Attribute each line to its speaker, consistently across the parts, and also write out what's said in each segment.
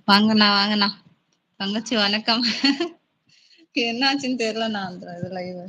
Speaker 1: வாங்கண்ணா, வாங்கண்ணா. தங்கச்சி வணக்கம். என்னாச்சுன்னு தெரியலண்ணா அந்த இது லைவு.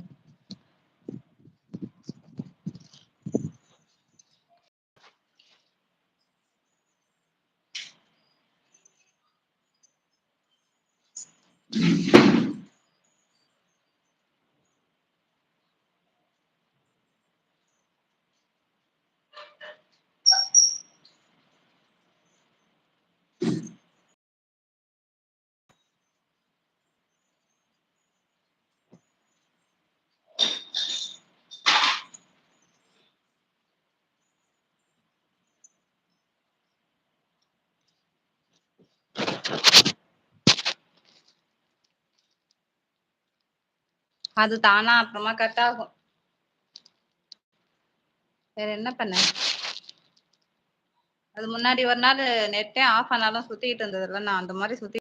Speaker 1: அது தானா அப்புறமா கட் ஆகும். வேற என்ன பண்ண? அது முன்னாடி ஒரு நாள் நெட்டே ஆஃப் ஆனாலும் சுத்திட்டு இருந்ததுல்ல, நான் அந்த மாரி சுத்தி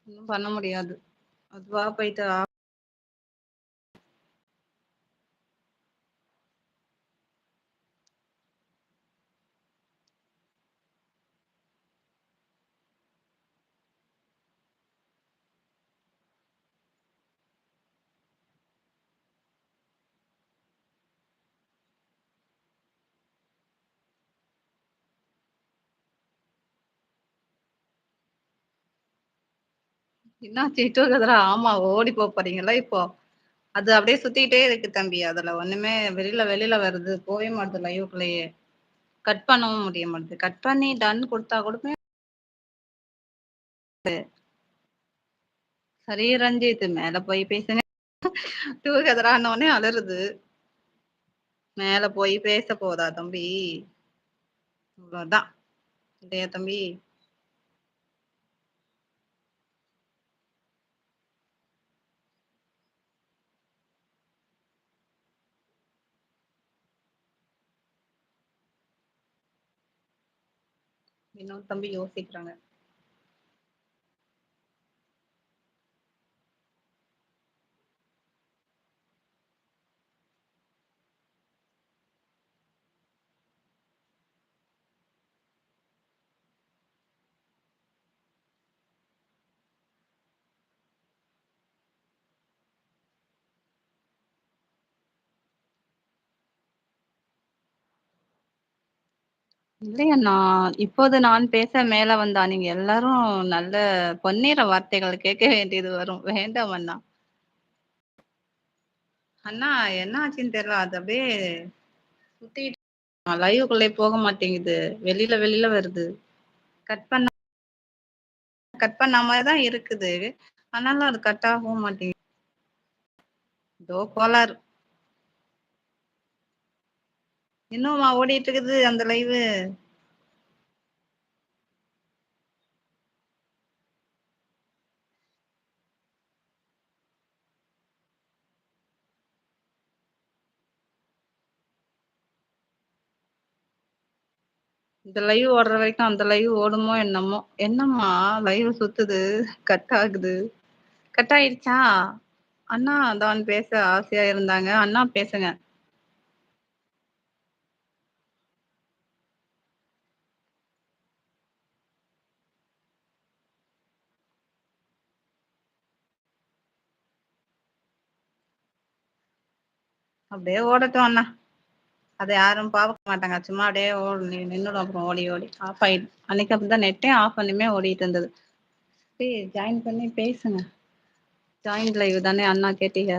Speaker 1: ஒண்ணும் பண்ண முடியாது. அதுவா போயிட்டு என்னாச்சு கதிரா? ஆமா ஓடி போறீங்கல்ல இப்போ. அது அப்படியே சுத்திட்டே இருக்கு தம்பி. அதுல ஒண்ணுமே வெளில வெளில வருது. போவே மாட்டுது லைவ்க்குள்ளயே. கட் பண்ணவும் முடிய மாட்டுது. கட் பண்ணி டன் குடுத்தா கூடமே சரி ரஞ்சித் மேல போய் பேசுங்க. கதிரான்னோனே அலறுது. மேல போய் பேச போதா தம்பி? இவ்வளோதான். இல்லையா தம்பி? இன்னும் தம்பி யோசிக்கிறாங்க. இல்லையண்ணா. இப்போது நான் பேச மேல வந்தா நீங்க எல்லாரும் நல்ல பொன்னிற வார்த்தைகள் கேட்க வேண்டியது வரும். வேண்டாம் அண்ணா. அண்ணா என்ன ஆச்சுன்னு தெரியல. அது அப்படியே சுத்திட்டு லைவ்க்குள்ளே போக மாட்டேங்குது. வெளில வெளில வருது. கட் பண்ண கட் பண்ணாம தான் இருக்குது. ஆனாலும் அது கட் ஆகவும் மாட்டேங்குது. ஏதோ கோளாறு. இன்னுமா ஓடிட்டு இருக்குது அந்த லைவு? இந்த லைவ் ஓடுற வரைக்கும் அந்த லைவ் ஓடுமோ என்னமோ? என்னம்மா லைவ் சுத்துது, கட் ஆகுது. கட் ஆயிடுச்சா? அண்ணா தான் பேச ஆசையா இருந்தாங்க. அண்ணா பேசுங்க. அப்படியே ஓடட்டும் அண்ணா. அத யாரும் பார்க்க மாட்டாங்க. சும்மா அப்படியே நின்னுடும் அப்புறம் ஓடி ஓடி. ஆஃப் ஆயிடும். அன்னைக்கு அப்படிதான் நெட்டே ஆஃப் பண்ணியுமே ஓடிட்டு இருந்தது. சரி ஜாயின் பண்ணி பேசுங்க. ஜாயிண்ட் லைவ் தானே அண்ணா கேட்டீங்க?